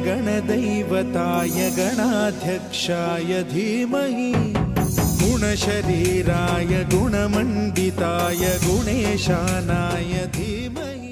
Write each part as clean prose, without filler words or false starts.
गणदैवताय गणाध्यक्षाय धीमहि गुणशरीराय गुणमण्डिताय गुणेशानाय धीमहि।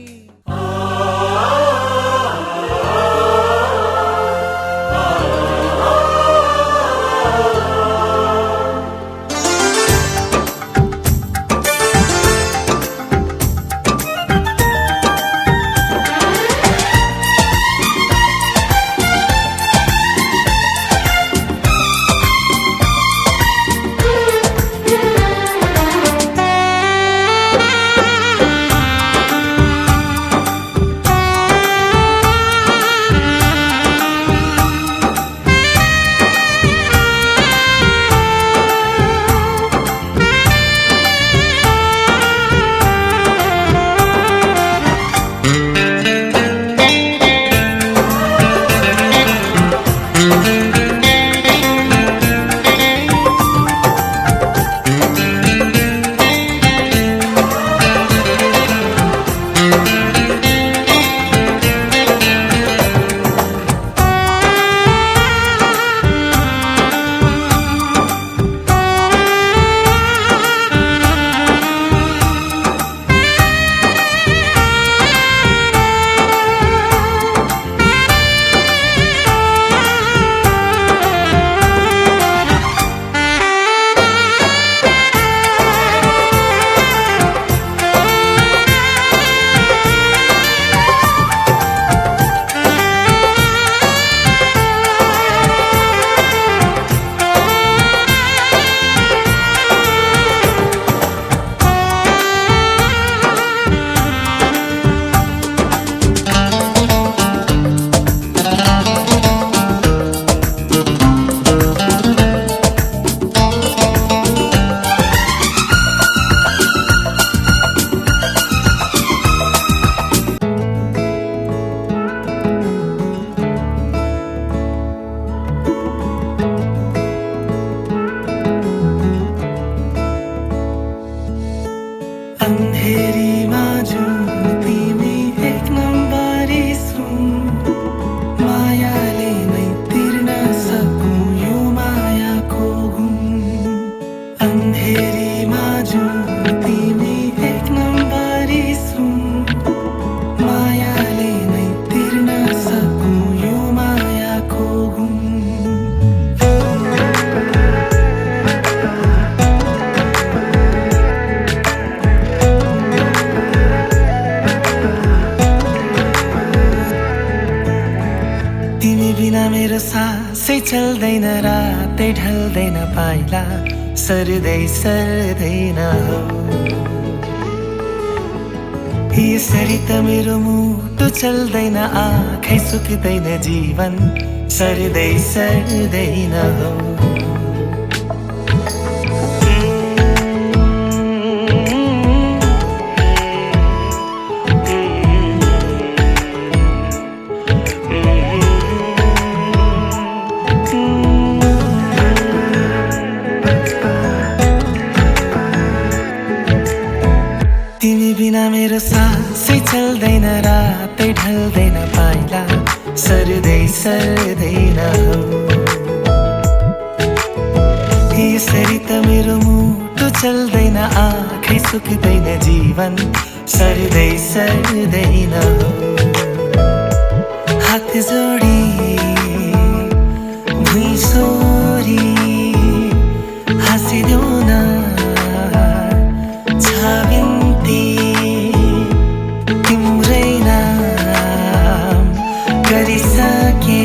मेरो सासै चल्दैन, रातै ढल्दैन, पाइला सर्दै सर्दैन हो। यसरी त मेरो मुटु चल्दैन, आँखै सुक्दैन, जीवन सर्दै सर्दैन हो। मेरो सासै चल्दैन, रातै ढल्दैन, पाइला सर्दै सर्दैन हो। यसरी त मेरो मुटु चल्दैन, आँखै सुक्दैन, जीवन सर्दै सर्दैन हो। हात जोडी भुइँ सोरी हाँसिदेऊ न, छाबिन्ती तिम्रै नाम गरिसके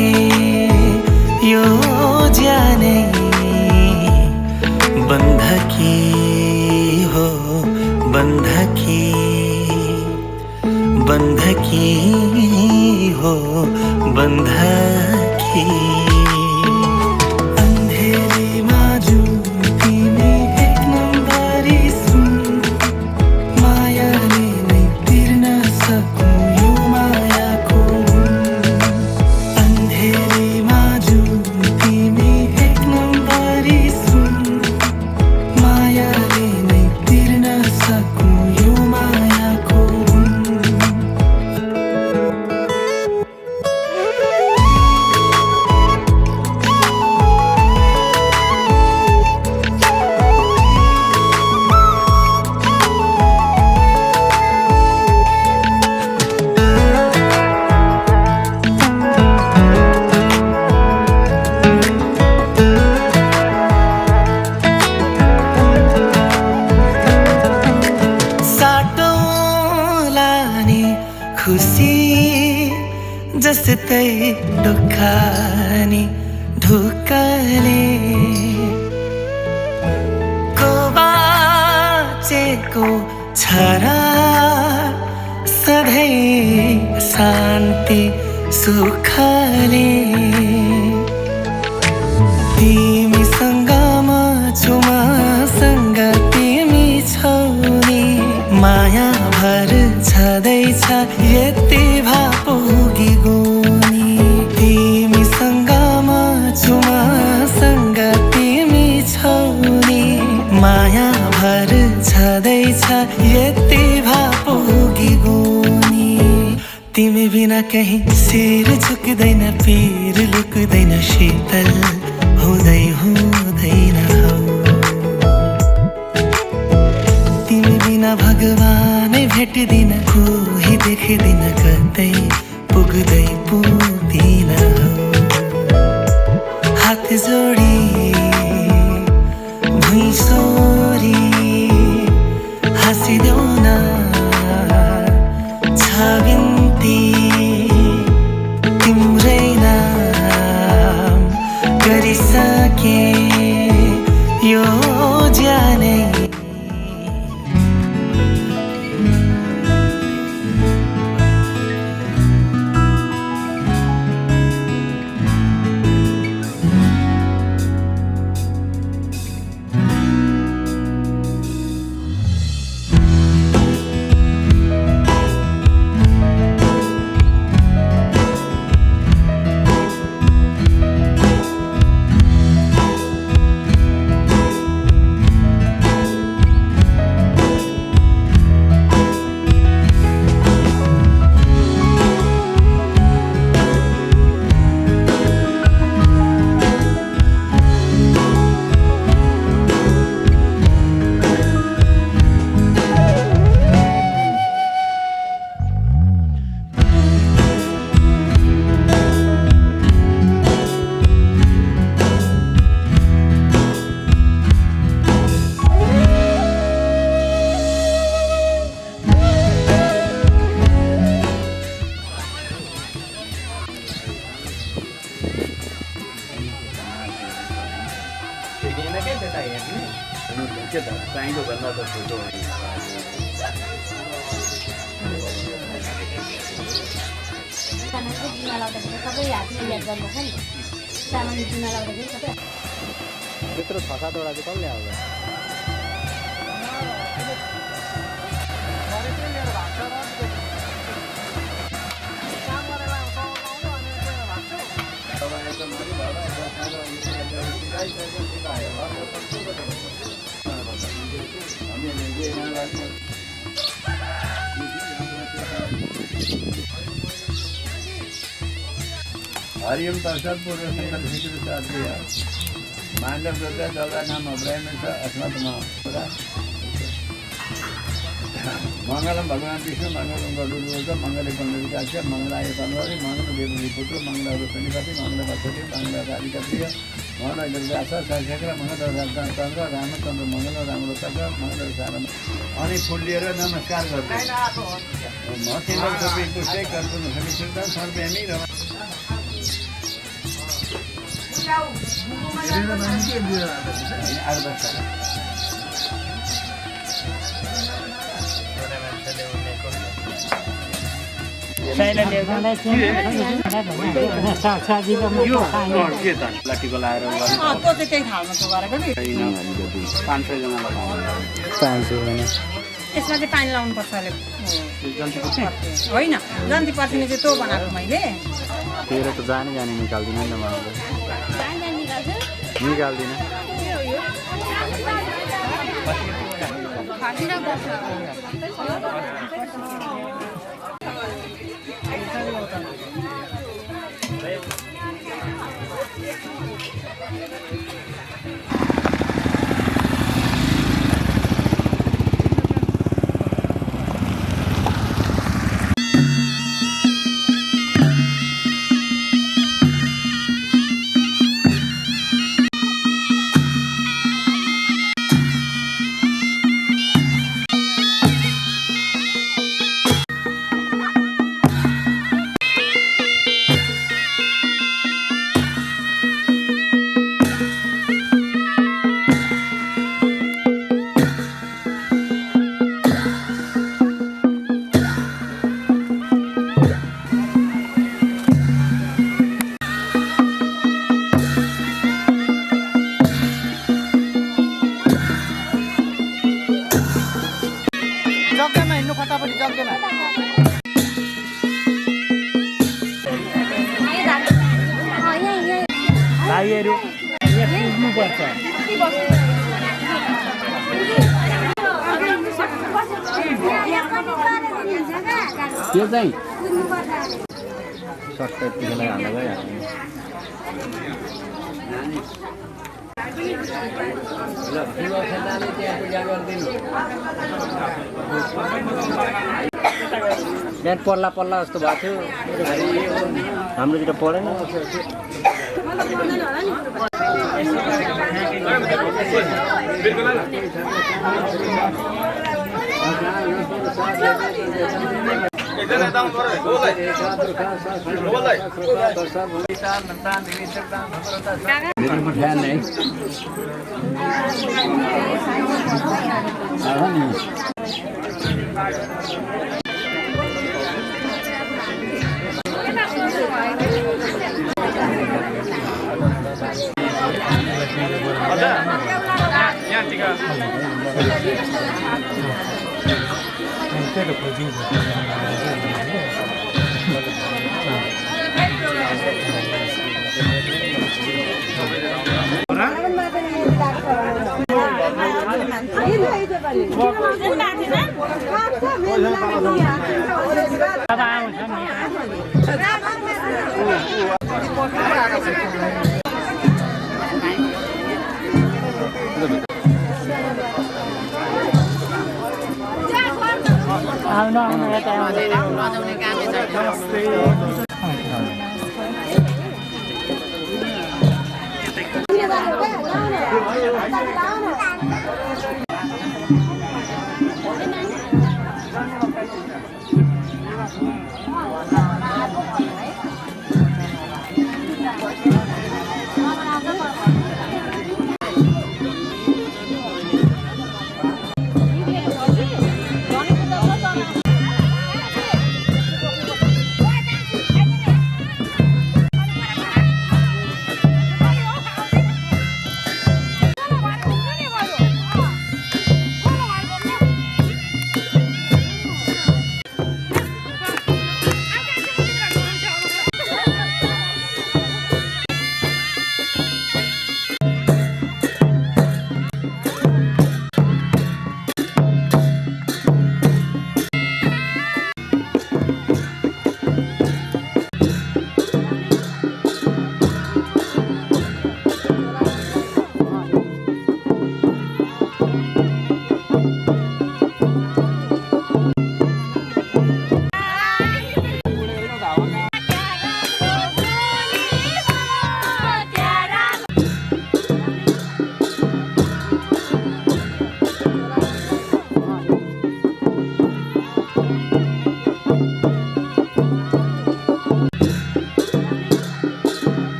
यो ज्यानै बन्धकी हो, बन्धकी बन्धकी हो, बन्धकी। आँखा नि ढुक्कले को बाँचेको छ र सधैँ शान्ति सुखले तिमीसँग म छु मसँग तिमी छौ नि माया भर छँदैछ यति भा पुगी गुनी तिमीसँग म छु मसँग तिमी छौ नि माया भर छँदैछ यति भा पुगी गुनी तिमी बिना कहीं सिर झुक्दैन पिर लुक्दैन शीतल हुँदै हुँदैन हौ तिमी बिना भगवानै भेट्दिन कोही देख्दिन कतै पुग्दै पुग्दिन हौ हात जोडी भुइँ सोरी हाँसिदेऊ न छ बिन्ती तिम्रै नाम गरिसके यो ज्यानै चाहिँदो भन्दा त फोटो त्यत्रो 6-7 वटा चाहिँ कसले आउँछ हरिओम प्रसाद पूर्व मांडव प्रसाद जगह नाम अब्राहम अस्मत्मा मंगलम भगवान विष्णु मंगलम गरुड़ मंगल पंडित मंगलाय तन्वरी मंगल देवी पुत्र मंगल शनिपति मंगल पशुपति मंगल कालिकप्रिय मंगल दुर्गासा सहचक्र मंगल चंद्र रामचंद्र मंगल राम चक्र मंगल सारम अनि फूल लिएर नमस्कार गर्छु म तिम्रो सबै पुष्टै कर्पूर समिश्रित सर्वमी र लाठीको लाएर 500 जना यसमा चाहिँ पानी लाउनु पर्छ होइन जन्ती पर्सिने चाहिँ त्यो बनाएको मैले तेरो त जाने निकाल्दिन नि त म निकाल्दिन मान्छेहरू यहाँ पुग्नुपर्छ। त्यो चाहिँ सस्तो यतिखेर हाल्दा भइहाल्छ। बिहान पल्ला पल्ला जस्तो भएको थियो हाम्रोतिर परेन।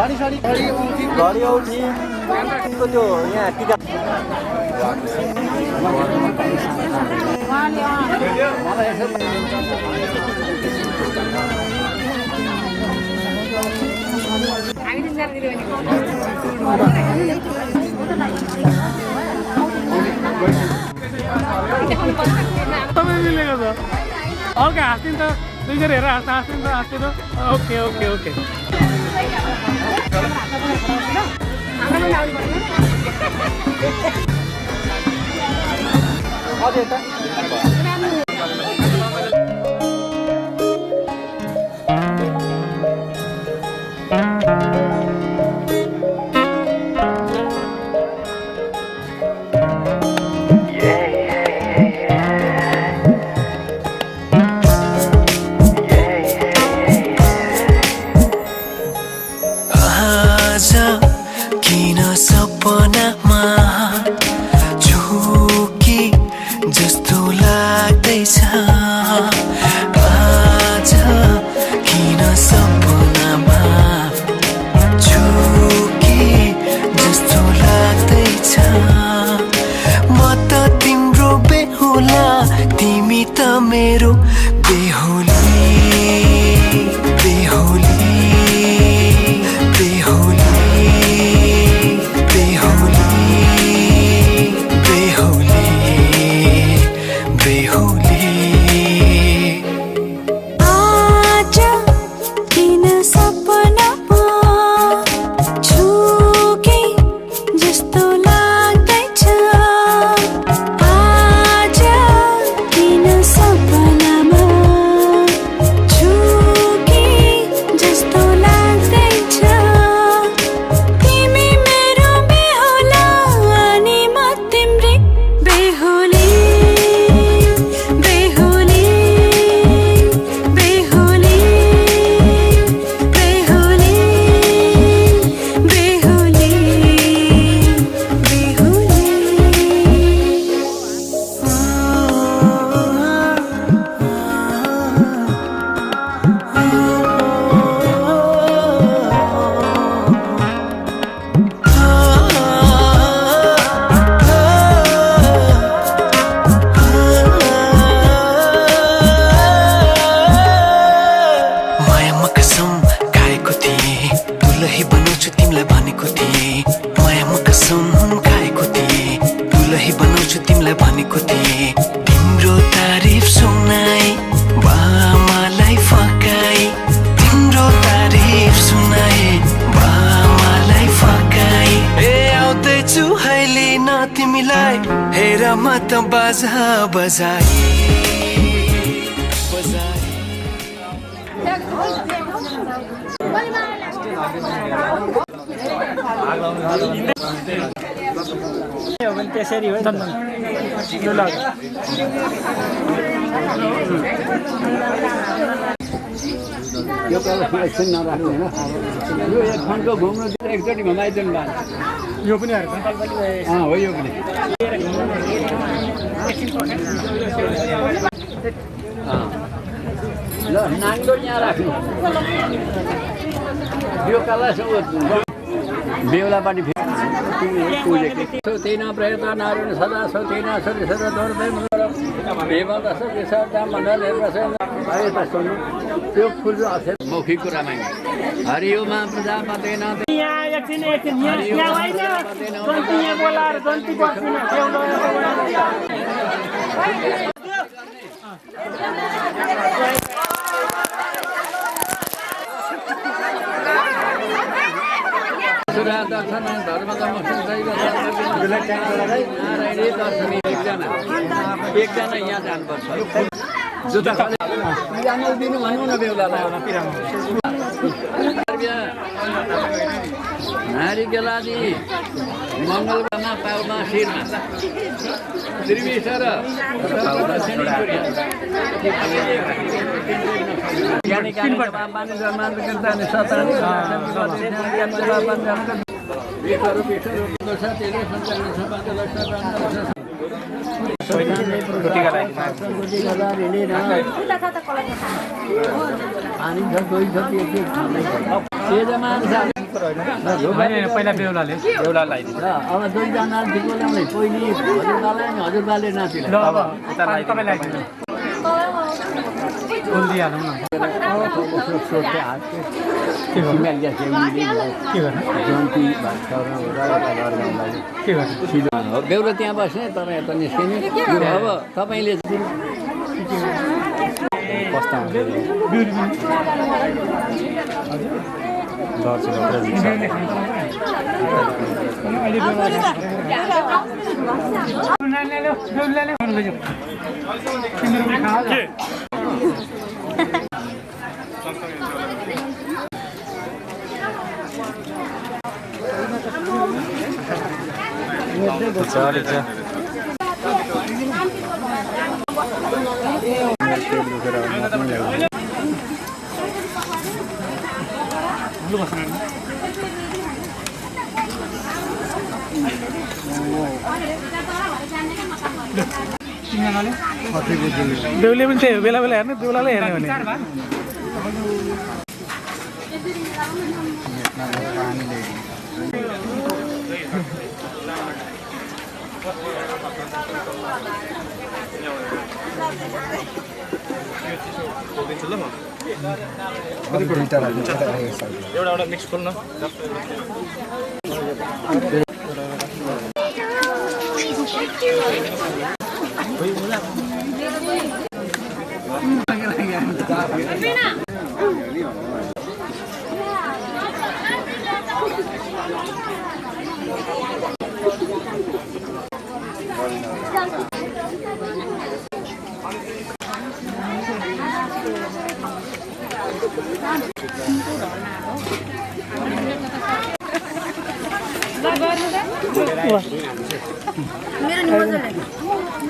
घडी औठी त्यो यहाँ टिका तपाईँ मिलेको छ हल्का हाँस्दिन त दुईजना हेरेर हाँस्दिन ओके ओके ओके आज किन सपनामा झुकी जस्तो लाग्दैछ आज किन सपनामा झुकी जस्तो लाग्दैछ म त तिम्रो बेहुला तिमी त मेरो बेहुली बेहुली तिम्रो तारिफ सुनाई बामालाई फकाई तिम्रो तारिफ सुनाई बामालाई फकाई ए आउँदैछु अहिले न तिमीलाई हेर म त बाजा बजाई त्यसरी हो यो त एकछिन नराख्नु होइन यो एक खण्डको घुम्नु एकचोटि घुमाइदिनु भएको यो पनि हो यो पनि ल नाङ्गो यहाँ राख्नु यो कला बेहुलापट्टि तेना प्रयत्न नारायण सदा सतीना सरी सदा त्यो फुल मौखिक कुरामा हरिओमा प्रजापतिना यहाँ एकछिन यहाँ होइन बोलाएर जन्ती बस्दिन दर्शन धर्मकर्म नारायणी दर्शन एकजना यहाँ जानुपर्छ जुत्ता पिरामल दिनु भनौँ न बेहुलालाई नारिकेलादि मङ्गलमा पाउमा शिरमा त्रिविशर पानी पहिला बेहुलाले बेहुला लगाइदिन्छ ल अब दुईजना ठिको ल्याउने पहिले हजुरबालाई अनि हजुरबाले नातिलाई ल अब तपाईँ लगाइदिनु फुल दिइहालौँ न के गर्नु के गर्नु बेहुला त्यहाँ बस्ने तर यता निस्किने अब तपाईँले बेहुली पनि त्यही हो बेला बेला हेर्नु बेहुलालाई हेर्ने भने एउटा मिक्स खोल्न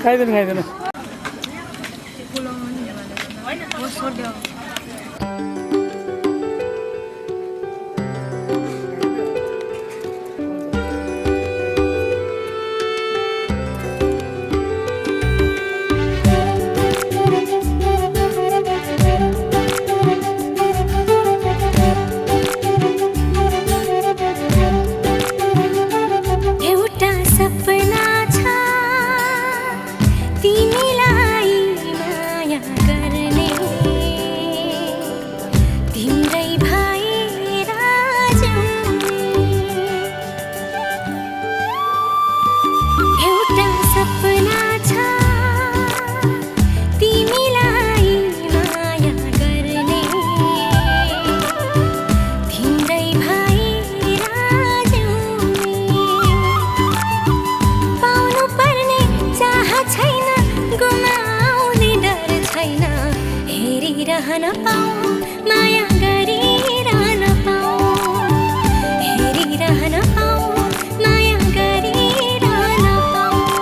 खाइदिनु खाइदिनु रहन पाऊँ माया गरिरहन पाऊँ हेरिरहन पाऊँ माया गरिरहन पाऊँ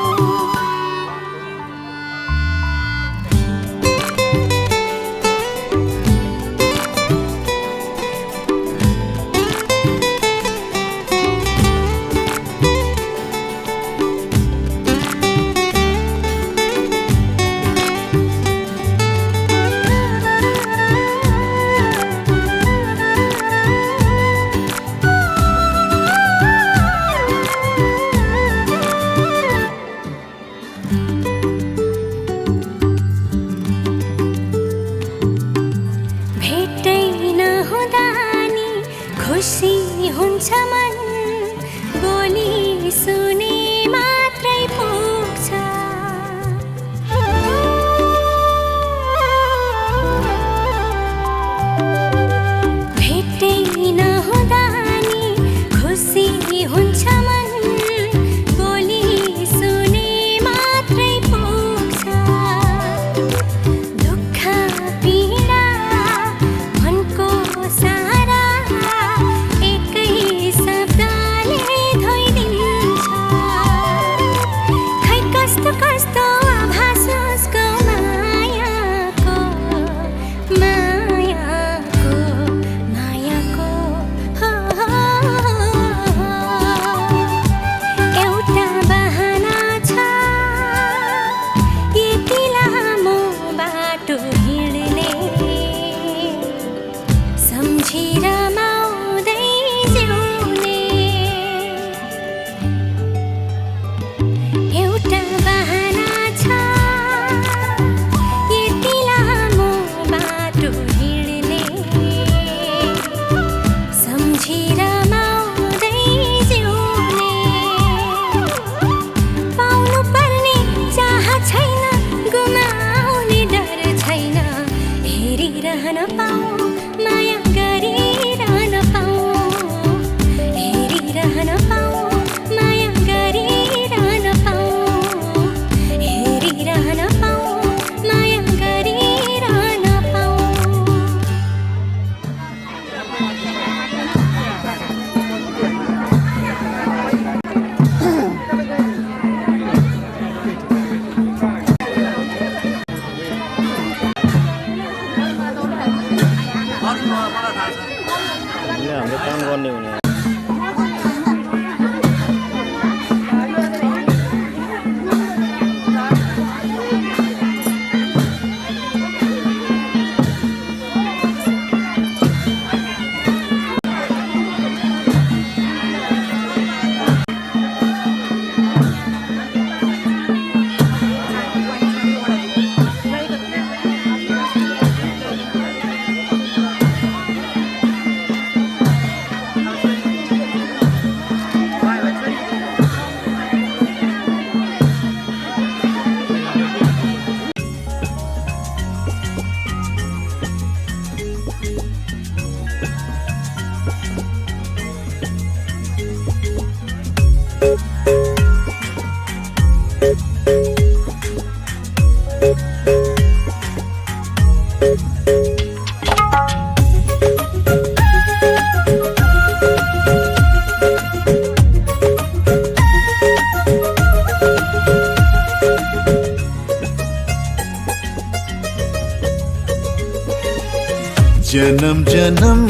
जन्म जन्म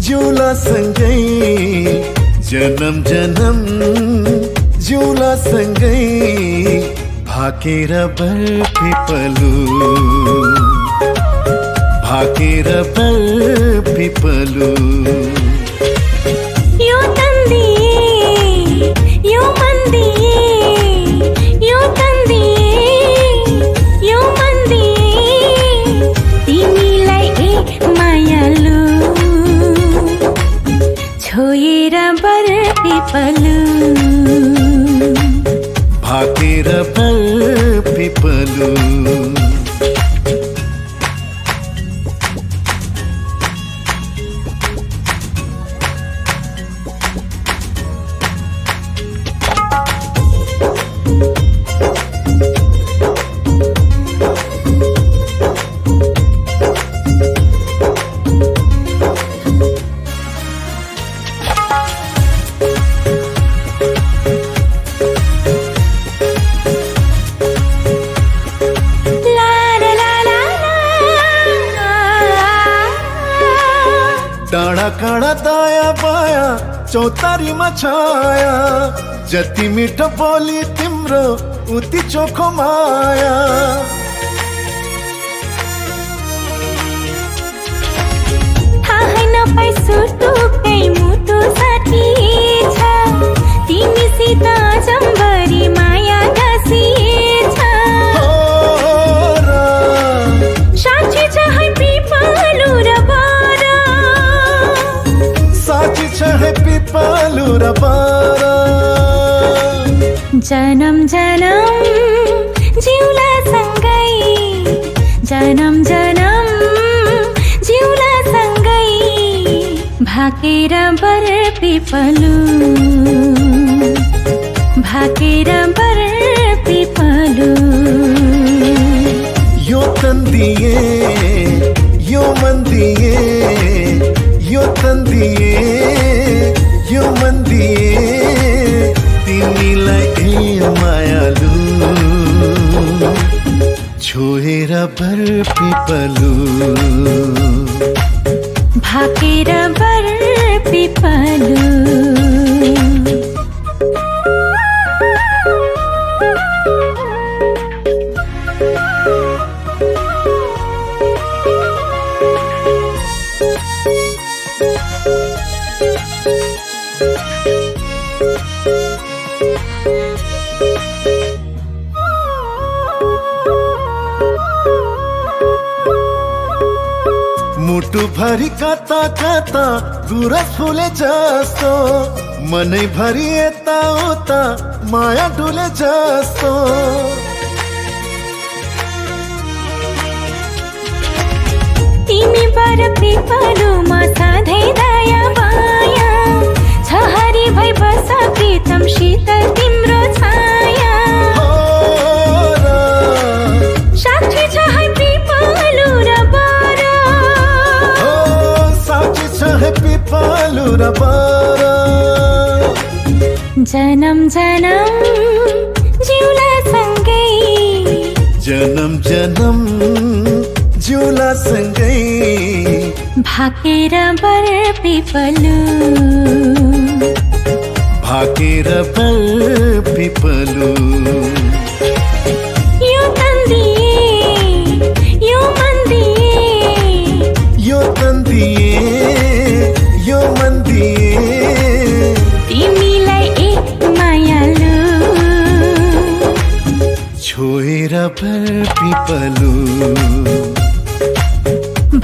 जिउला सँगै जन्म जन्म जिउला सँगै भाकेर बरपिपलु भाकेर बरपिपलु यो तन्दिए यो मन्दिए यो तन्दिए यो मन्दिए तिमीलाई ए मायालु छोएर बरपिपलु भाकेर बरपिपलु डाँडा काँडा दायाँ बायाँ चौतारीमा छाया जति मिठो बोली तिम्रो उति चोखो माया थाहै नपाई सुटुकै मुटु साथी छ तिमीसित जम्बरी माया गाँसिएछ साँच्ची छ है पिपलु र बर साँच्ची छ है पिपलु र बर जन्म जन्म जिउला सँगै जन्म जन्म जिउला सँगै भाकेर बरपिपलु भाकेर बरपिपलु यो तन्दिए यो मन्दिए यो तन्दिए यो मन्दिए तिमीलाई ए मायालु छोएर बरपिपलु भाकेर बरपिपलु मुटु भरि कता कता गुरस फुले जस्तो मनै भरि यता उता माया डुले जस्तो तिमी बरपिपलुमा सधैँ दया माया छ हरि भई बस प्रीतम शीतल तिम्रो छाया साक्षी छ है पिपलु र बर साक्षी छ है पिपलु र बर जन्म जन्म जिउला सँगै जन्म जन्म जिउला सँगै भाकेर बरपिपलु भाकेर बरपिपलु यो तन्दिए यो मन्दिए यो तन्दिए यो मन्दिए तिमीलाई ए मायालु छोएर बरपिपलु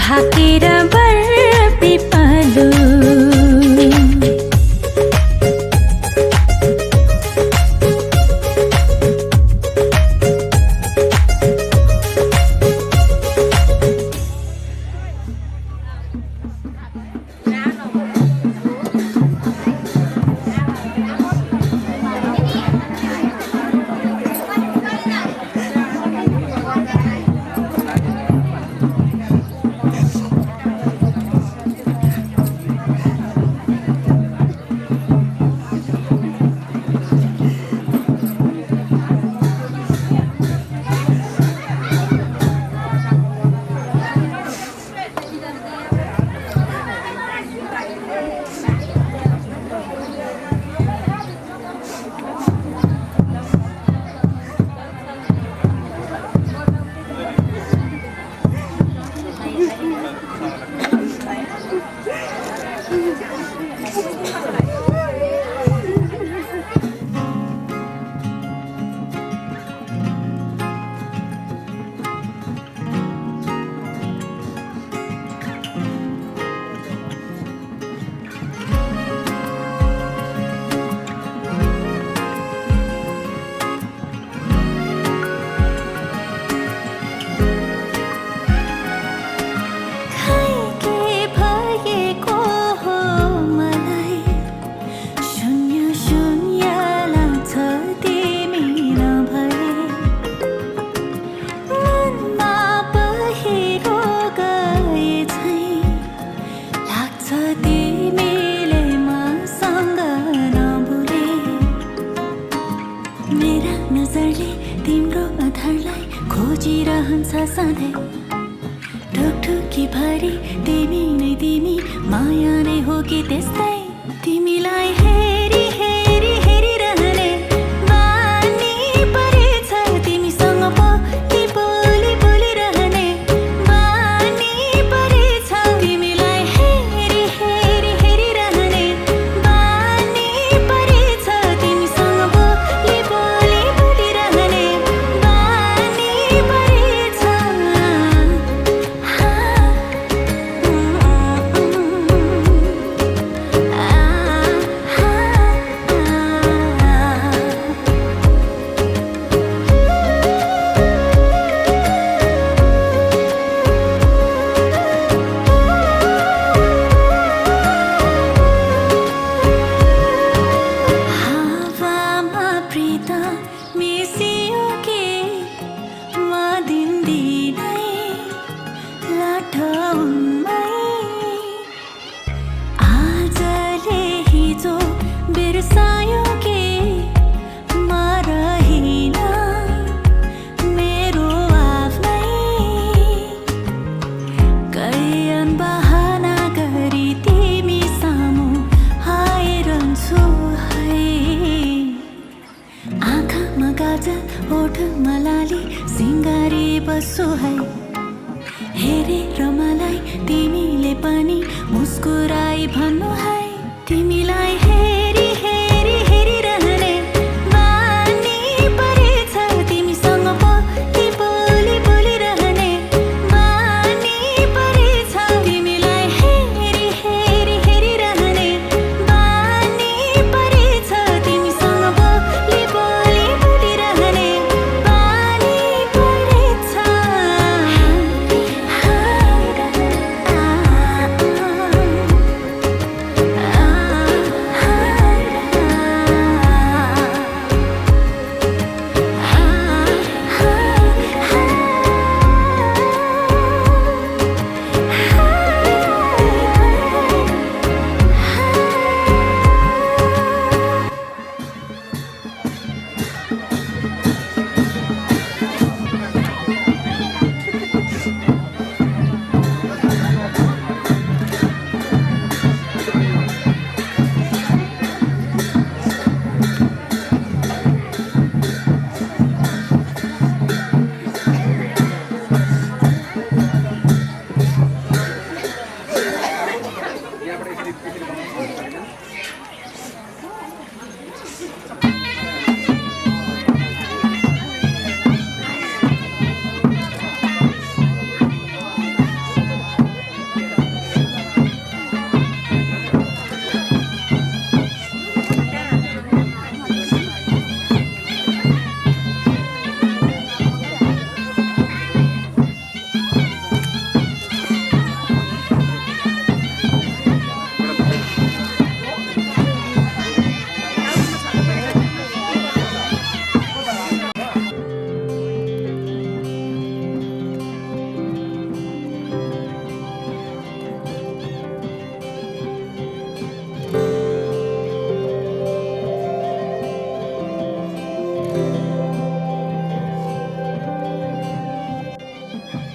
भाकेर बरपिपलु खोजिरहन्छ सधैँ ढुकढुकी भरि तिमी नै तिमी माया नै हो कि त्यस्तै तिमीलाई हेरी हेरी हेरिरहने बानी परेछ तिमीसँग बोली बोली बोलिरहने बानी परेछ तिमीलाई हेरी हेरी हेरिरहने बानी परेछ तिमीसँग बोली बोली बोलिरहने बानी परेछ हावामा प्रीत मिसियो के म दिन्दिनै लाठौँमै आजले हिजो बिर्सायो के म रहिन मेरो आफ्नै कैयन बहाना गरी तिमी सामु आइरहन्छु है आँखामा काजल ओठमा लाली सिँगारी बस्छु है हेरेर मलाई तिमीले पनि मुस्कुराई भन्नु है तिमीलाई हेरी हेरी हेरिरहने बानी परेछ तिमीसँग बोली बोली बोलिरहने बानी परेछ तिमीलाई हेरी हेरी हेरिरहने बानी परेछ तिमीसँग बोली बोली बोलिरहने बानी परेछ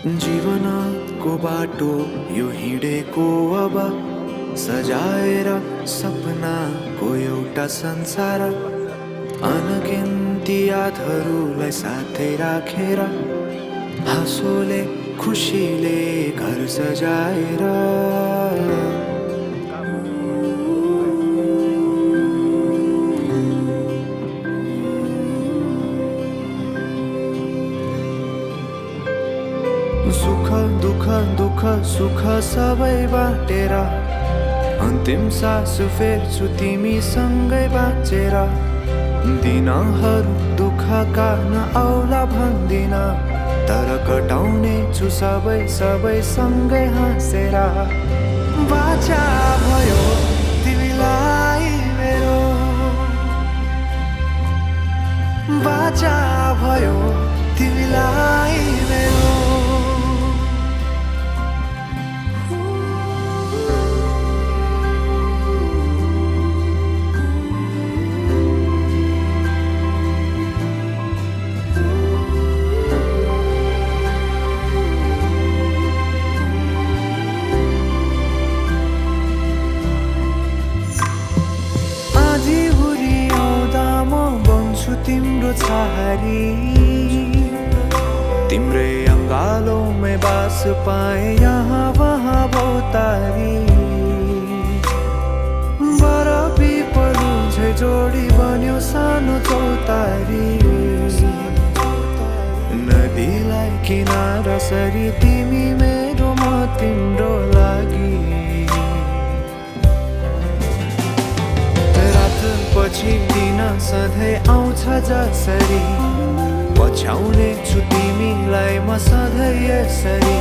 जीवनको बाटो यो हिँडेको अब सजाएर सपनाको एउटा संसार अनगिन्ती यादहरूलाई साथै राखेर हाँसोले खुसीले घर सजाएर सुख दुःख दुःख सुख सबै बाटेर अन्तिम सास फेर्छु तिमीसँगै बाँचेर दिनहरू दुःखका नआउला भन्दिन तर कटाउने छु सबै सबै सँगै हाँसेर बाचा भयो तिमीलाई मेरो बाचा भयो तिमीलाई मेरो तारी तिम्रै अंगालों में बास पाए यहाँ वहाँ बहुतारी बरफी पलु झै जोडी बन्यो सानो चौतारी नदीलाई किनारा सरी तिमी मेरो म तिम्रो लागि रात पछि दिन सधैँ आउँछ जसरी पछ्याउने छु तिमीलाई म सधैँ यसरी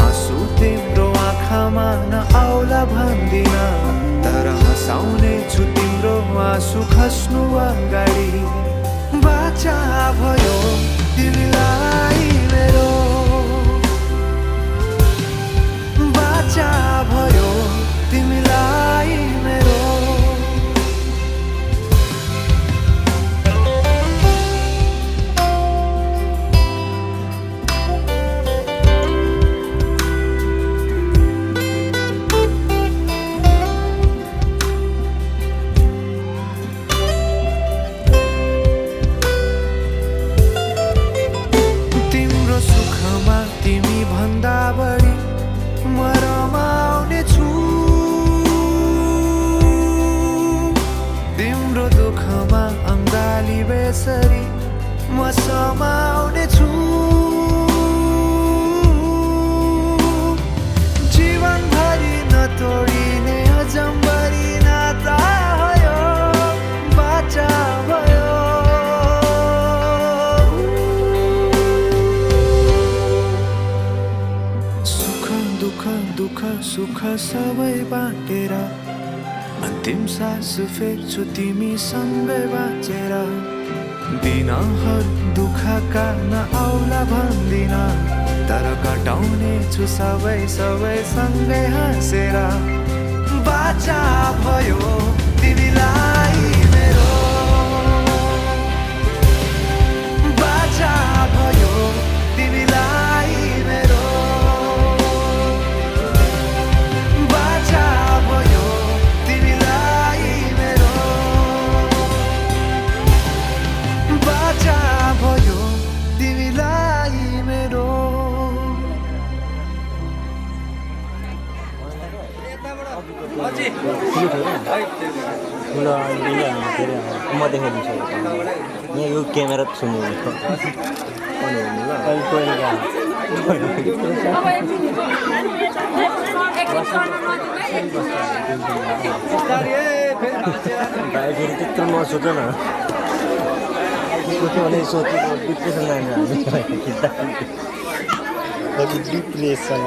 आँसु तिम्रो आँखामा नआउला भन्दिन तर हँसाउने छु तिम्रो आँसु खस्नु अगाडि बाचा भयो तिमीलाई मेरो बाचा भयो तिमीलाई मेरो बेसरी म समाउने छु जीवनभरि नतोडिने अजम्बरी नाता भयो बाचा भयो सुख दुःख दुःख सुख सबै बाँटेर अन्तिम सास फेर्छु तिमी सँगै बाँचेर दिनहरू दुःखका नआउला भन्दिन तर कटाउने छु सबै सबै सँगै हाँसेर बाचा भयो तिमीलाई मेरो बाचा भयो तिमीलाई मेरो बाचा भयो तिमीलाई मेरो बाचा भयो तिमीलाई मेरो म देखाइदिन्छु यहाँ यो क्यामेरा छुनु फेरि त्यत्रो नसोच न भने सोचेको डिप्रेसन लाग्यो हामी डिप्रेसन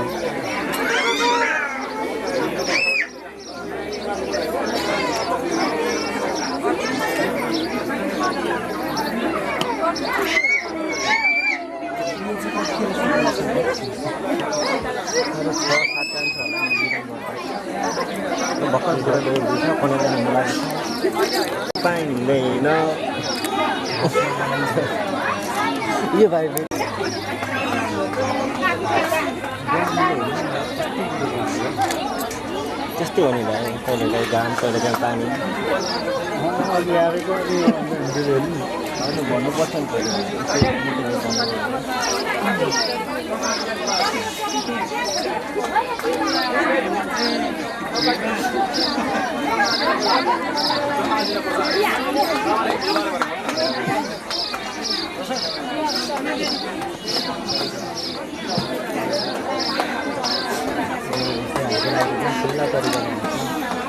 भर्खर पाइँदैन यो भाइ त्यस्तै हो नि भाइ कहिले काहीँ घाम कहिले काहीँ पानी भन्नुपर्छ नि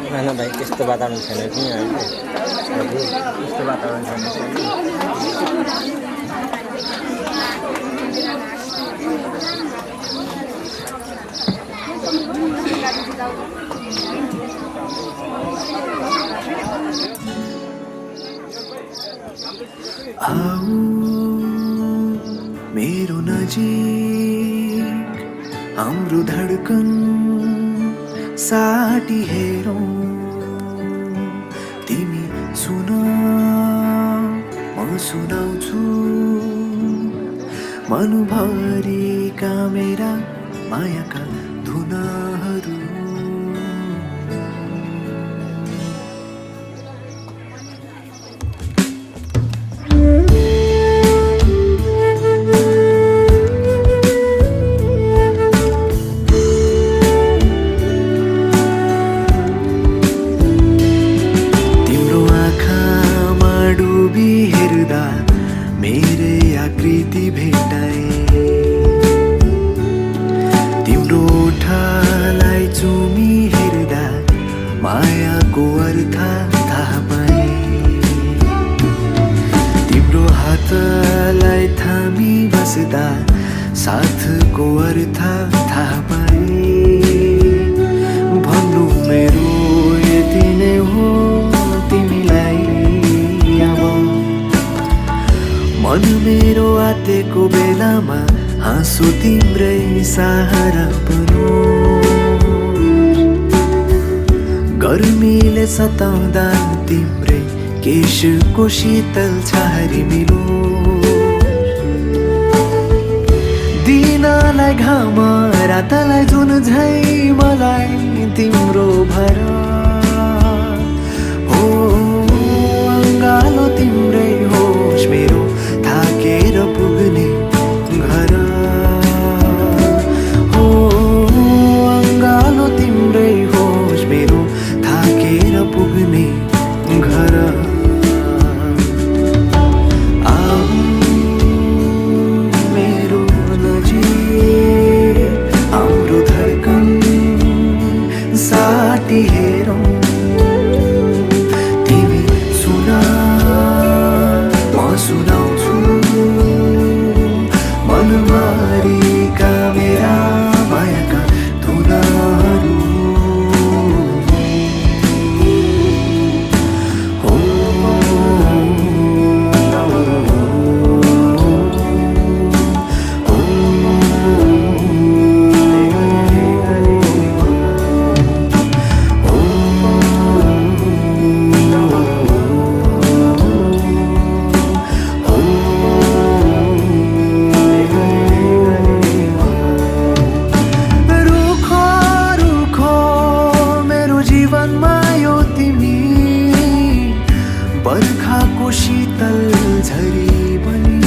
होइन भाइ त्यस्तो वातावरण छैन कि हजुर त्यस्तो वातावरण छैन आऊ मेरो नजिक हाम्रो धडकन साटी हेरौँ तिमी सुन म सुनाउँछु मनभरिका मेरा मायाका धुनाहरू आकृति भेटाए तिम्रो ओठलाई चुमी हेर्दा मायाको अर्थ थाहा पाए तिम्रो हातलाई थामी बस्दा साथको अर्थ थाहा पाए भन्नु मेरो यति नै हो तिमीलाई अब मन मेरो आतेको बेलामा हाँसो तिम्रै सहारा बनो गर्मीले सताउँदा तिम्रै केशको शीतल छहारी मिलो दिनलाई घाम रातलाई जुन झै मलाई तिम्रो भर हो अङ्गालो तिम्रै होस् मेरो थाकेर पुग्ने घर हो अङ्गालो तिम्रै होस् मेरो थाकेर पुग्ने घर हेरौँ तिमी सुन म सुनाउँछु मनभरिका मेरा मायाका धुनहरू हो बर्खाको शीतल झरी बनी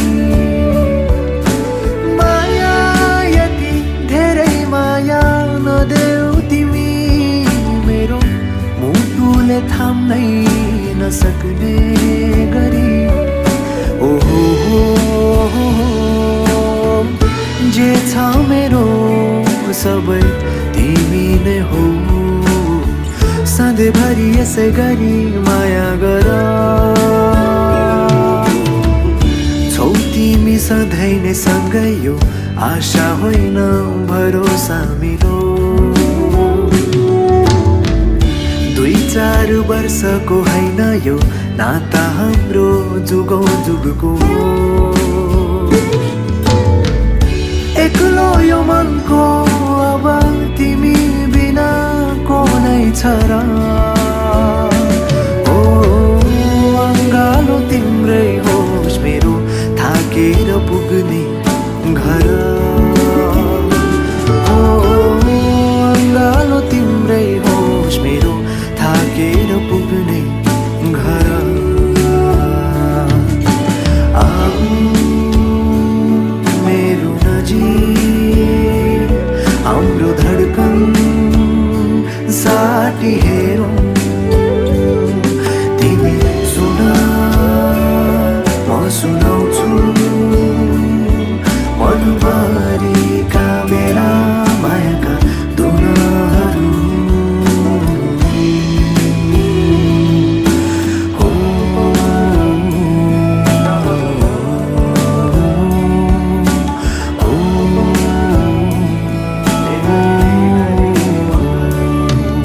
माया यति धेरै माया नदेऊ तिमी मेरो मुटुले थाम्नै नसक्ने गरी ओहो जे छ मेरो सबै तिमी नै हो सधैँभरि यसै गरी माया गर छौ तिमी सधैँ नै सँगै यो आशा होइन भरोसा मिलो 2-4 वर्षको होइन यो नाता हाम्रो जुगौँ जुगको एक्लो यो मनको अब तिमी बिना को नै छ र ओ अङ्गालो तिम्रै होस् मेरो थाकेर पुग्ने घर ओ अङ्गालो तिम्रै होस् मेरो थाकेर पुग्ने घर मेरो नजिक हाम्रो धडकन साटी हेरौँ तिमी सुन म सुनाउँछु मनभरिका मेरा मायाका धुनहरू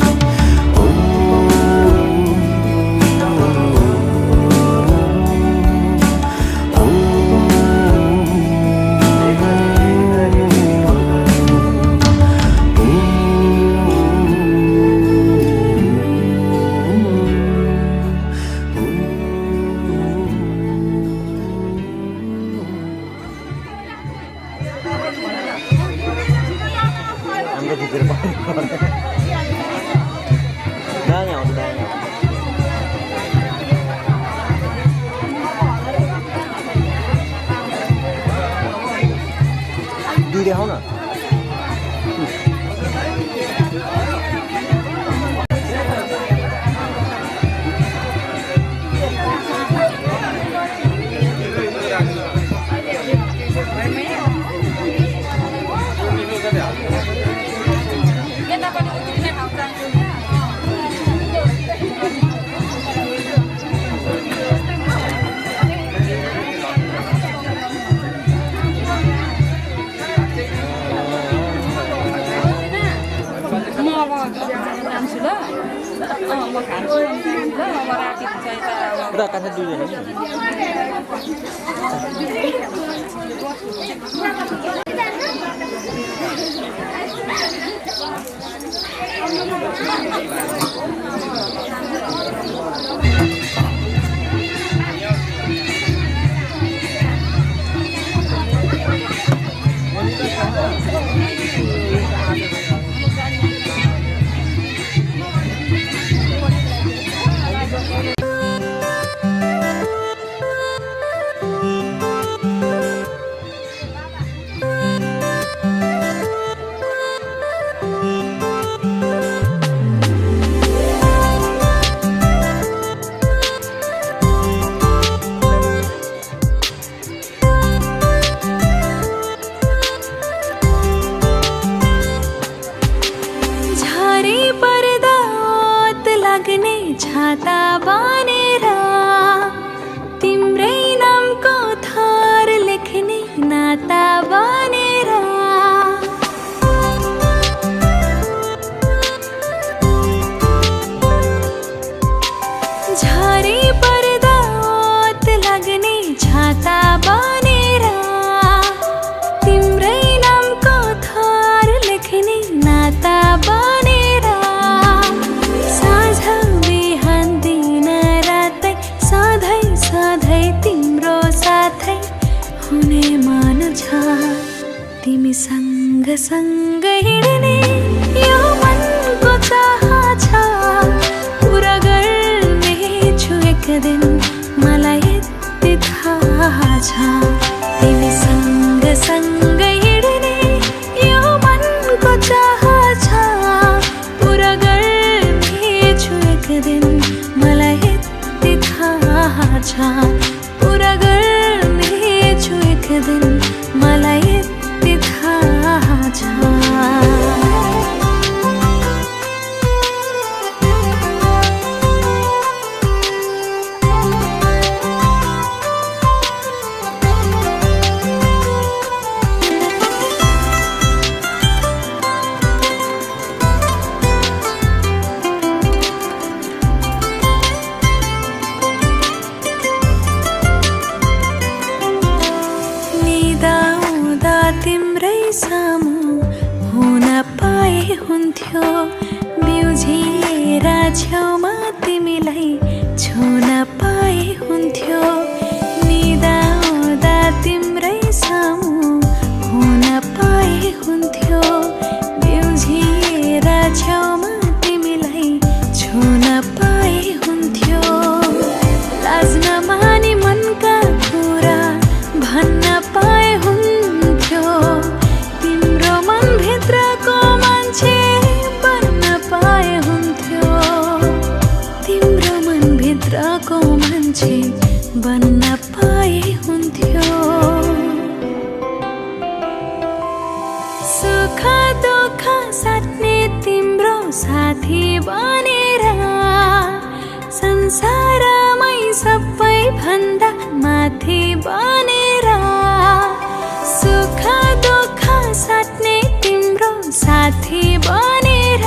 हो देखाऊ न म खान्छु ल अब राखिदिन्छ यता पुरा काठा दुईजना नि झारे पर्दा ओत लाग्ने छाता बनेर तिम्रै नामको थर लेख्ने नाता बनेर झारे पर्दा ओत लाग्ने छाता बनेर तिम्रै नामको थर लेख्ने नाता बनेर साँझ बिहान दिन रातै सधैँ सधैँ तिम्रो साथै हुने मन छ तिमी सँग सँग हिँड्ने यो मनको चाह छ पुरा गर्नेछु एक दिन मलाई यति थाहा छ तिमी सँग सँग हिँड्ने यो मनको चाह छ पुरा गर्नेछु एक दिन मलाई यति थाहा छ पुरा गर्नेछु एक दिन मलाई यति थाहा छ निदाउँदा तिम्रै सामु हुन पाए हुन्थ्यो बिउझिएर छेउमा तिमीलाई छुन पाए हुन्थ्यो निदाउँदा तिम्रै सामु हुन पाए हुन्थ्यो बिउझिएर छेउमा तिमीलाई छुन पाए हुन्थ्यो लाज नमानी मनका कुरा भन्न पाए हुन्थ्यो तिम्रो मनभित्रको मान्छे बन्न पाए हुन्थ्यो तिम्रो मनभित्रको मान्छे बन्न पाए हुन्थ्यो सुख दुःख साट्ने तिम्रो साथी बनेर संसारमै सबै भन्दा माथि बनेर सुख दुःख साट्ने तिम्रो साथी बनेर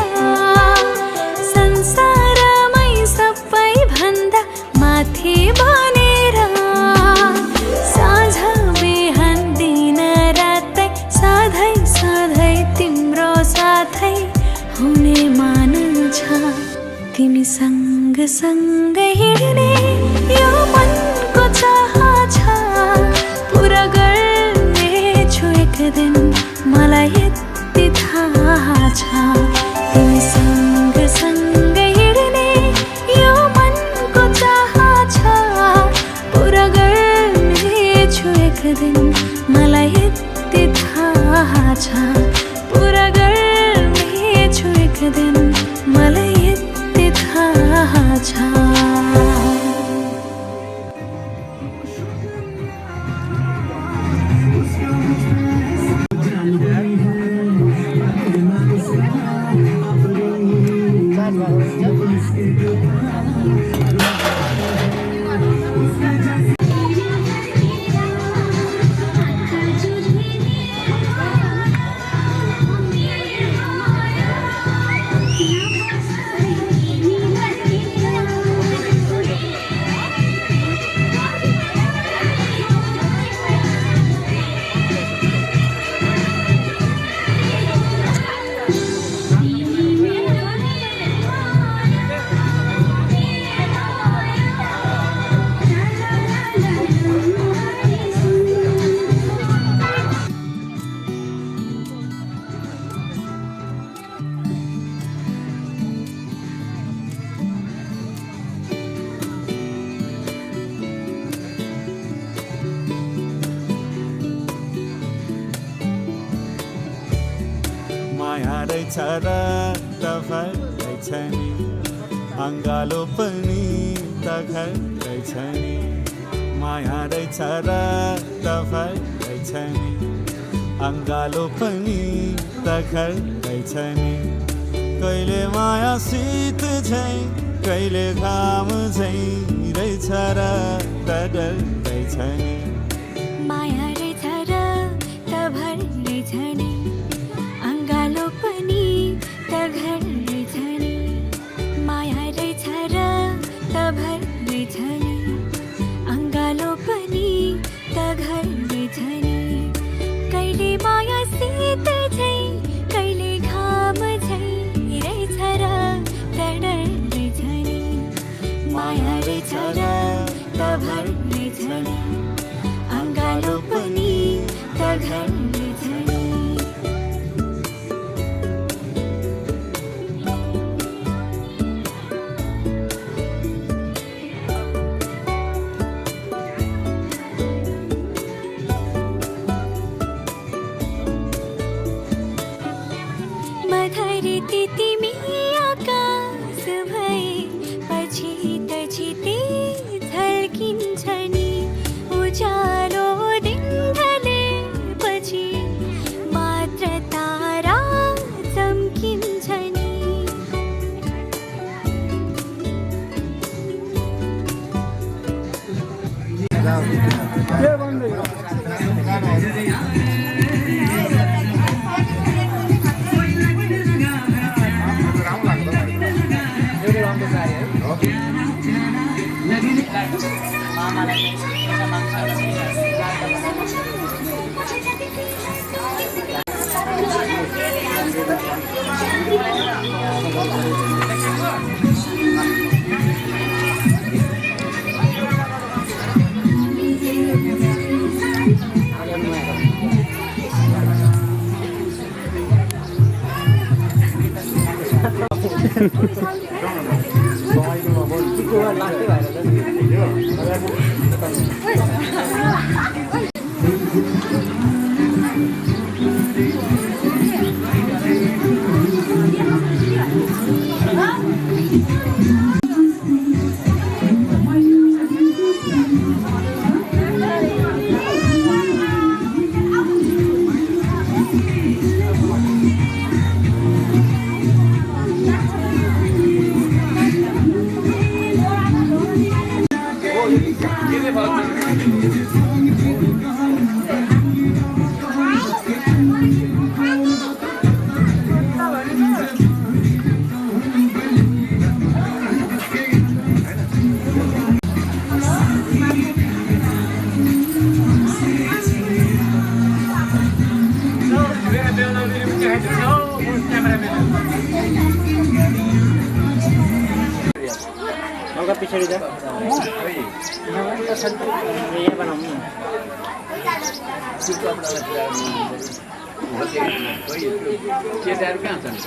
संसारमै सबै भन्दा माथि बनेर साँझ बिहान दिन रातै सधैँ सधैँ तिम्रो साथै हुने मन छ तिमी सँग सँग हिँड्ने यो मनको चाह छ पुरा गर्नेछु एक दिन मलाई यति थाहा छ तिमी सँग सँग हिँड्ने यो मनको चाह छ पुरा गर्नेछु एक दिन मलाई यति थाहा छ पुरा गर्नेछु एक दिन मलाई यति थाहा छ माया रहेछ र तफर रहेछ नि अङ्गालो पनि तखर रहेछ नि माया रहेछ र तफर रहेछ नि अङ्गालो पनि तखर रहेछ नि कहिले माया शीत झै कहिले घाम झै रहेछ र डर रहेछ नि माया रहेछ र तभर रहेछ नि अङ्गालो पनि तघर रहेछ नि माया रहेछ र तभर रहेछ नि अङ्गालो पनि तघर रहेछ नि कहिले माया शीत झै कहिले घाम झै रहेछ र डर रहेछ नि माया रहेछ र तभर रहेछ नि अङ्गालो पनि तघर रहेछ नि मधुरी तिमी आकाश भए पछि त छिते झल्किन्छ नि उज्यालो दिन ढले पछि मात्र तारा चम्किन्छ नि पछाडि जा बनाउनु केटाहरू कहाँ छन्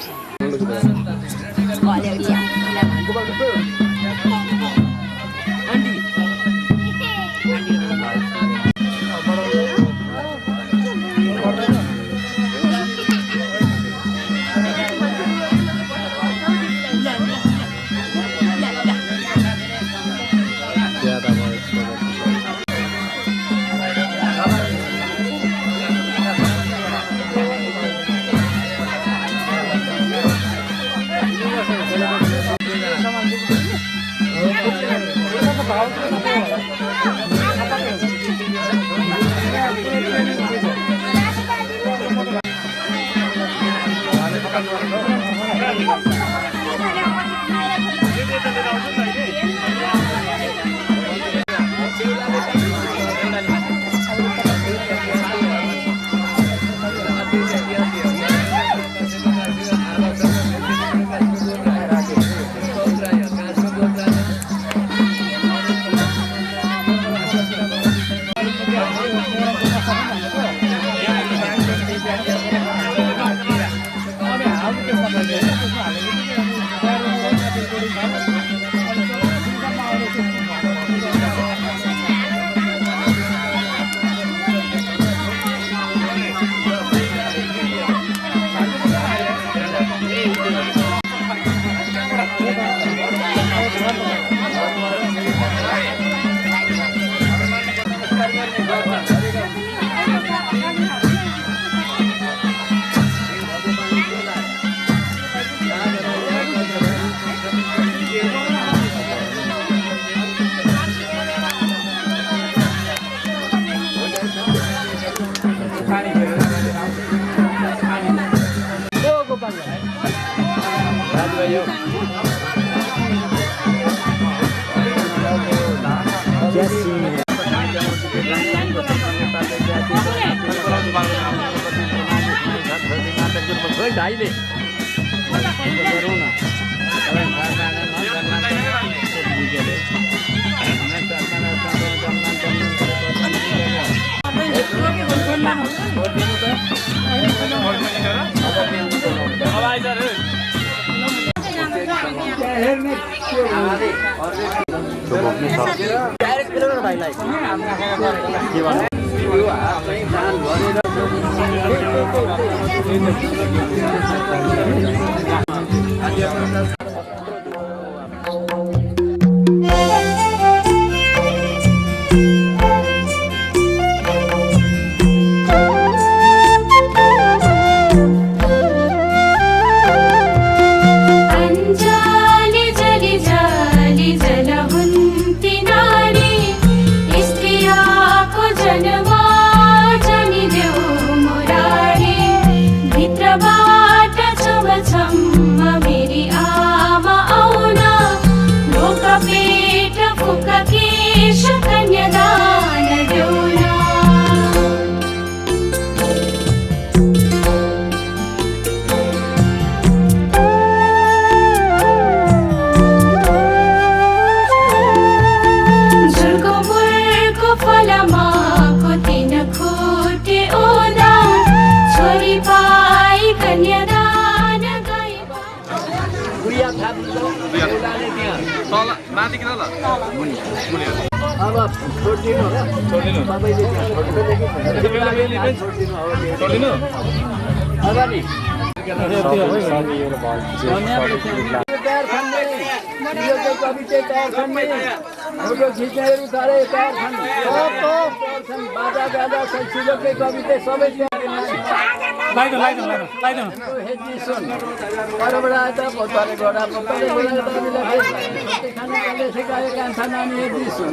अंजाली जली जाली जलवंती नारी स्त्रिया को जन्मा जनी देऊ मुरारी भित्रबाट छमछम मेरी आमा आउना लोक पेट फुक केश कन्यादान देऊना झुलको मुलको फलमाको तीन खुट्टे ओदा छोरी पाई कन्यादान गई अब छोडिदिनु होला तपाईँले त्यहाँ छोडिदिनु अब नि तयार छन् यो चाहिँ कवि चाहिँ तयार छन् नि फोटो खिच्नेहरू साह्रै तयार छन् सब तयार छन् बाजा गाजा सिलोकै कवि चाहिँ सबै हेजी सुन परबाट आएछ पोताले गोडा पोताले गोडा खाना खाने सिकायो कान्छा नानी हेजी सुन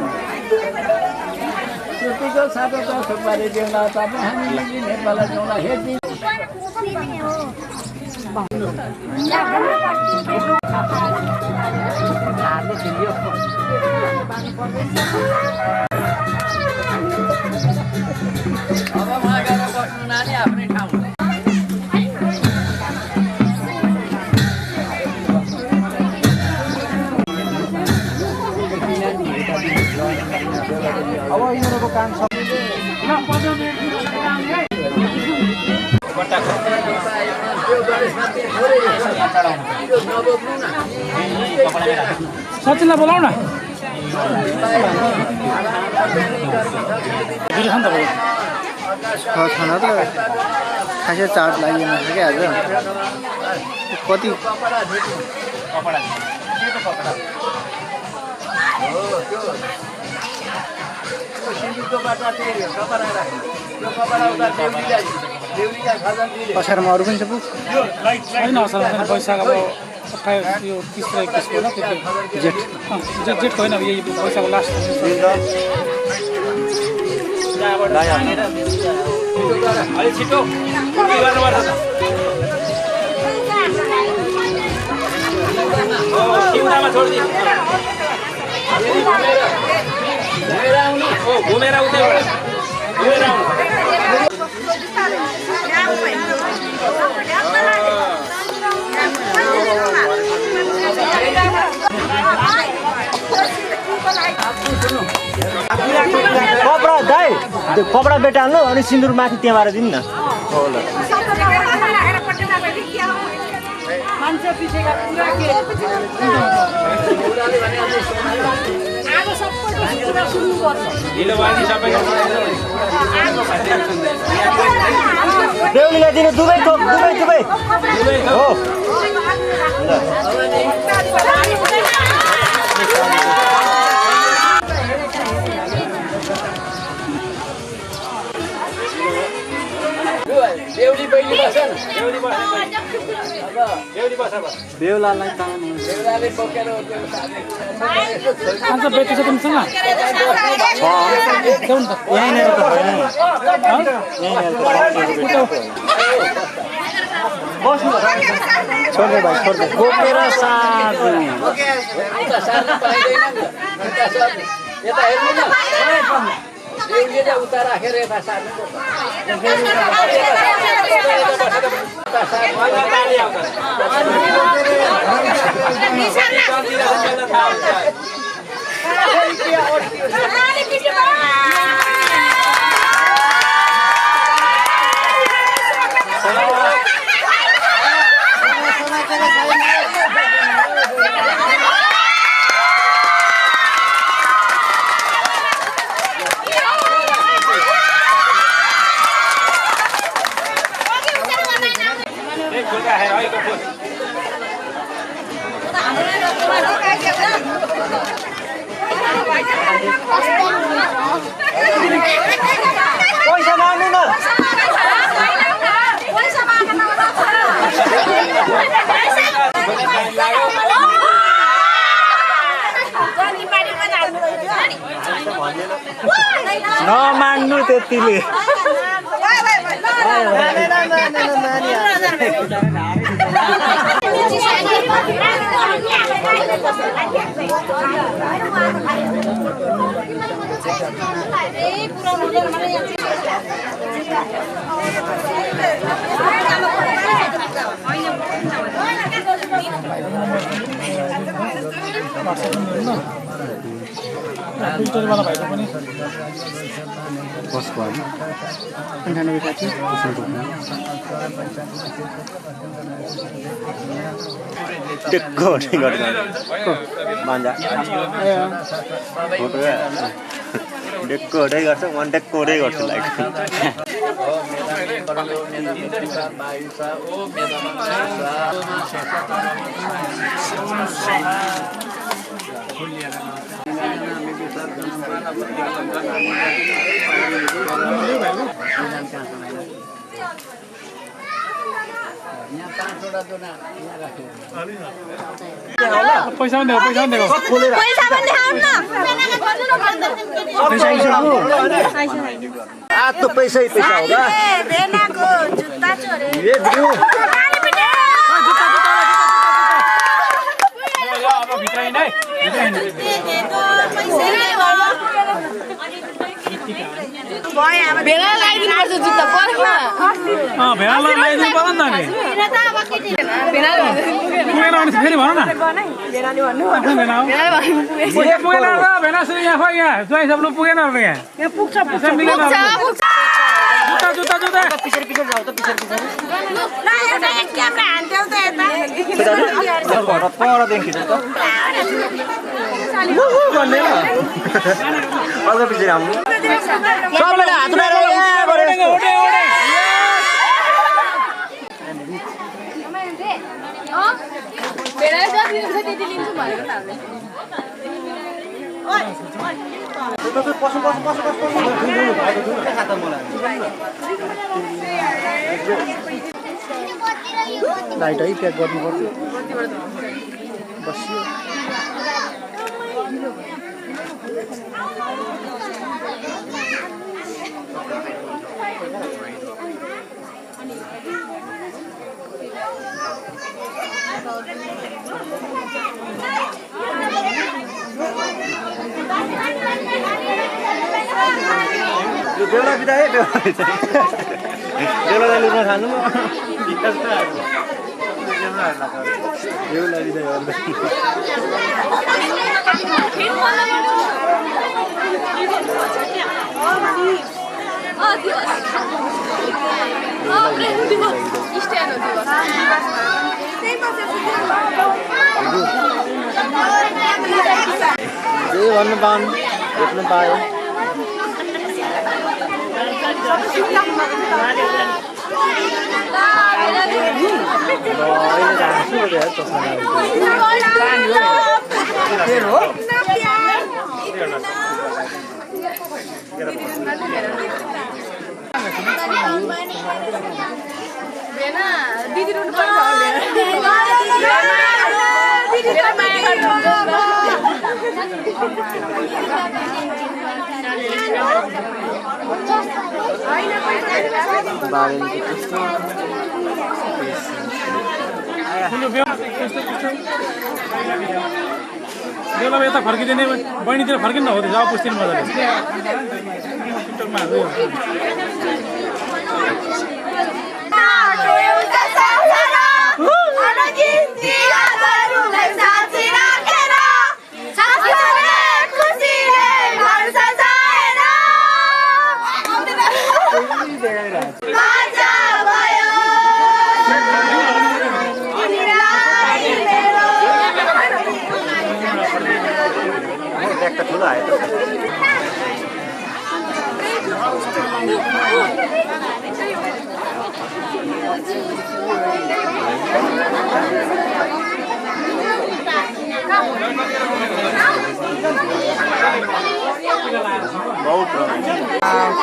सुतीको सातो त थुक्पाले देउला तपाईँ हामी नेपाललाई जाउँला हेजी अब उहाँ गएर बस्नु नानी आफ्नै ठाउँ अब यिनीहरूको काम छ सचिनलाई बोलाऊ न खाना त खासै चार्ज लागिएन क्या आज कति असारमा अरू पनि छ पुग होइन असारमा पैसाको अब 28 यो 30 र 21 को त्यति जेठ जेठको होइन यही पैसाको लास्ट अलि छिटो गर्नुपर्छ सिउडामा छोडिदिनु घुमेर उतैबाट घुमेर आउनु कपडा दाइ कपडा बेटाल्नु अनि सिन्दुर माथि त्यहाँबाट दिनु न देउलीलाई दिनु दुवै दुवै हो देउली बहिनी बस्छ न बेहुलालाई तान्नु देउलाले बोकेर अन्त बेटी छ तिमीसँग देऊ न त यहीँनिर त होइन छोड्दै भाइ छोड्दै बोकेर सार्नु सार्न पाइँदैन नि यता हेर्नु न देउलीले उता राखेर यता सार्नु पैसा माग्नु न नमाग्नु त्यतिले फिल्टरवाला भाइको पनि कसको होइन 98 साठी टेक्को मान्छा फोटो डेकोरै गर्छ मन डेकोरै गर्छु लाइक पैसा पनि दिएको तो पैसा ही पैसा होगा ये दियो भेला लगाइदिनुपर्छ जुत्ता पर्खमा भेला लगाइदिनु पर्यो नि पुगेन भने फेरि भन न पुगेन भेला यहाँ ज्वाइँ सब पुगेन यहाँ पुग्छ जुत्ता पछाडि जाऊ त पछाडि परदेखि खिच्छ त भन्ने अझ पछि राम्रो सबैले हात उठाएर लाइट है प्याक गर्नुपर्छ बस्यो बेला बिदा है बेला लुक्न थाल्नु बेला बिदा जे भन्नु पाउनु भेट्नु पायो दिदी रुनु पर्छ दिदीलाई माया बेला यता फर्किदिने बहिनीतिर फर्किनु हो जब पुस्तिनु मजाले टिकटकमा একটা ठुलो आयो बहुत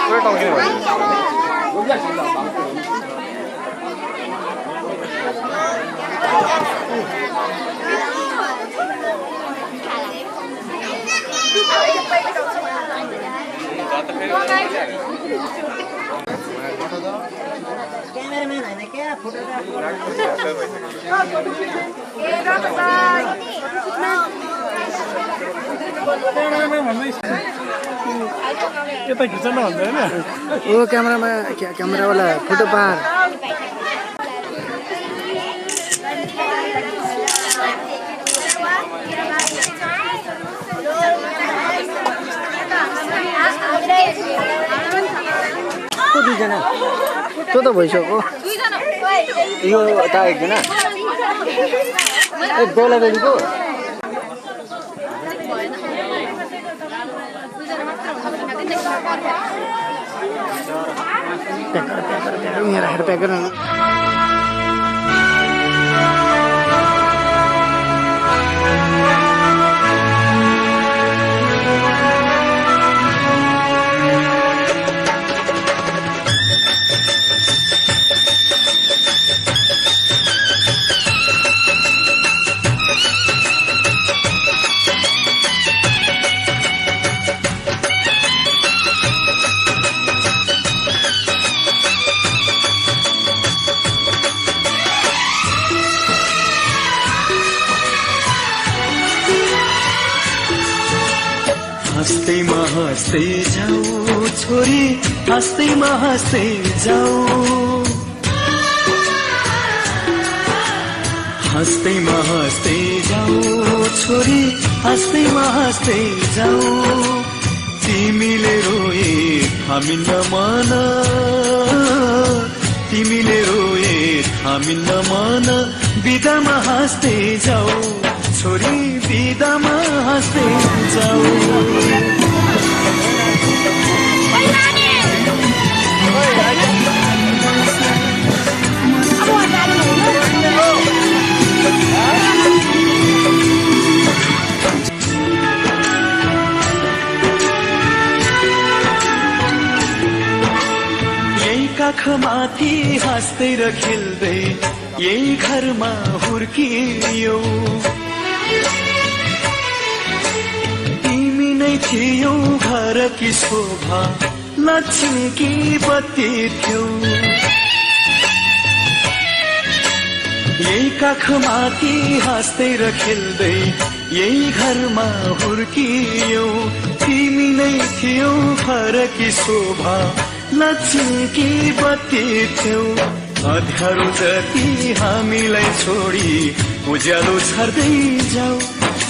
पुरै टल्किने भयो यता खिच्न भन्छ होइन ओ क्यामेरामा क्यामेरावाला फोटो पार को दुईजना त्यो त भइसक्यो यो त एकजना ए बेला बेलीको यहाँ राखेर प्याक गर्न हँस्दैमा हँस्दै जाऊ छोरी हँस्दैमा हँस्दै जाऊ हँस्दैमा हँस्दै जाऊ छोरी हँस्दैमा हँस्दै जाऊ तिमीले रोए हामी नमान तिमीले रोए हामी नमान बिदामा हाँस्दै जाऊ छोरी बिदामा हाँस्दै जाऊ यही काखमाथि हाँस्दै र खेल्दै यही घरमा हुर्कियो तिमी नै थियौ घर की शोभा लक्ष्मी की बत्ती थियौ यही काखमाथि हाँस्दै र खेल्दै यही घरमा हुर्कियो तिमी नै थियौ घर की शोभा लक्ष्मी की बत्ती थियौ अँध्यारो जति हामीलाई छोडी उज्यालो छर्दै जाऊ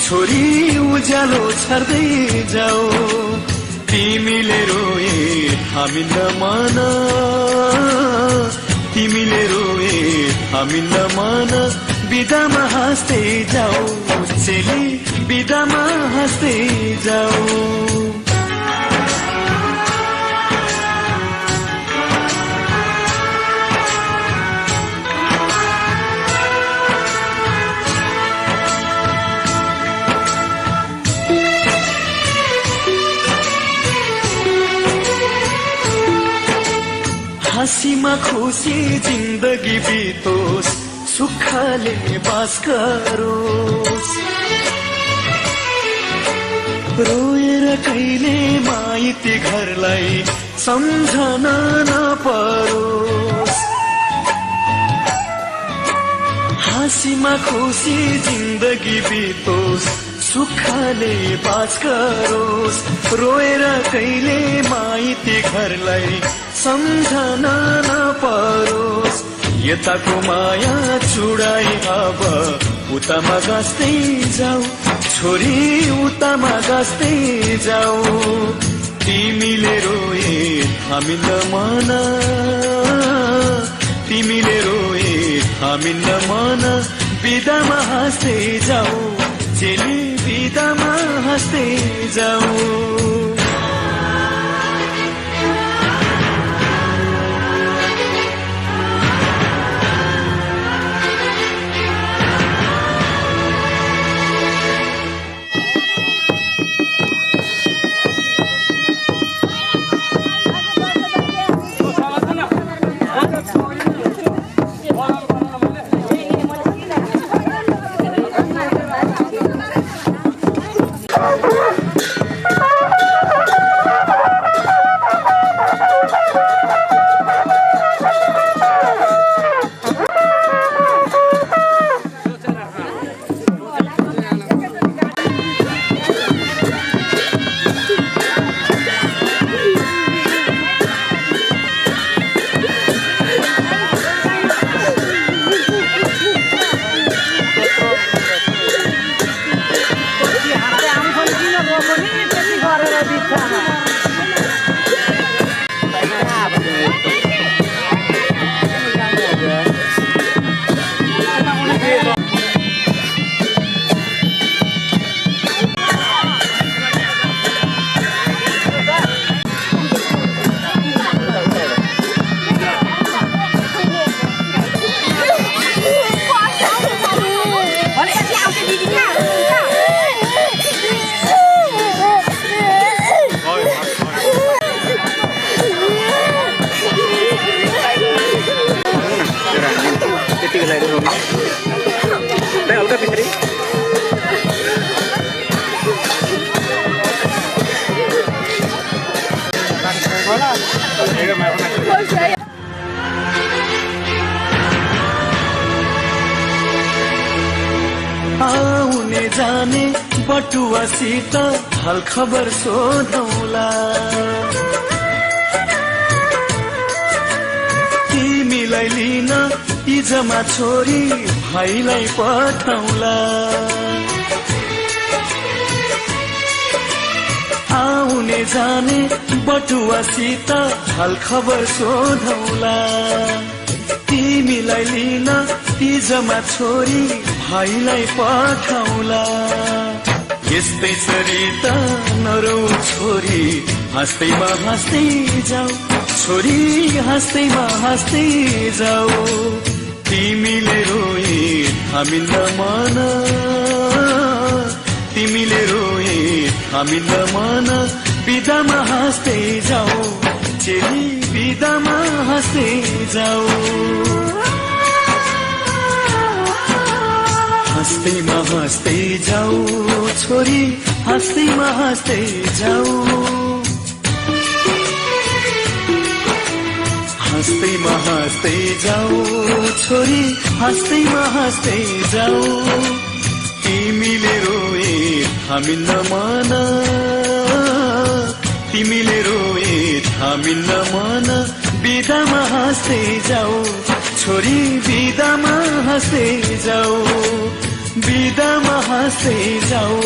छोरी उज्यालो छर्दै जाऊ तिमीले रोए हामी नमान तिमीले रोए हामी नमान बिदामा हाँस्दै जाऊ चेली बिदामा हाँस्दै जाऊ खुसी जिन्दगी बितोस् सुखले बास गरोस् रोएर कहिले माइती घरलाई सम्झन नपरोस् हाँसीमा खुसी जिन्दगी बितोस् सुखले बास गरोस् रोएर कहिले माइती घरलाई सम्झन नपरोस् यताको माया चुडाई अब उतामा गाँस्दै जाऊ छोरी उतामा गाँस्दै जाऊ तिमीले रोए थामिन्न मन तिमीले रोए थामिन्न मन बिदामा हाँस्दै जाऊ चेली बिदामा हाँस्दै जाऊ आउने जाने बटुवासित हाल खबर सोधौला तिमीलाई लिन इजमा छोरी भाइलाई पठाउला आउने जाने बटुवासित हाल खबर सोधौला तिमीलाई लिन इजमा छोरी भाइलाई पठाउला यस्तै सरिता नरौ छोरी हाँस्दैमा हाँस्दै जाऊ छोरी हाँस्दैमा हाँस्दै जाऊ तिमीले रोए थामिन्न मन तिमीले रोए थामिन्न मन बिदामा हाँस्दै जाऊ चेली बिदामा हाँस्दै जाऊ हाँस्दैमा हाँस्दै जाऊ छोरी हाँस्दैमा हाँस्दै जाऊ हाँस्दैमा हाँस्दै जाऊ छोरी हाँस्दैमा हाँस्दै जाऊ तिमीले रोए थामिन्न मन तिमीले रोए थामिन्न मन बिदामा हाँस्दै जाऊ छोरी बिदामा हाँस्दै जाऊ बिदामा हाँस्दै जाऊ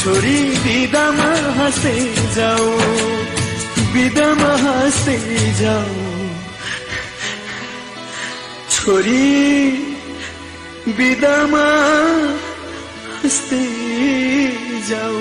छोरी बिदामा हाँस्दै जाऊ बिदामा हाँस्दै जाऊ छोरी बिदामा हाँस्दै जाऊ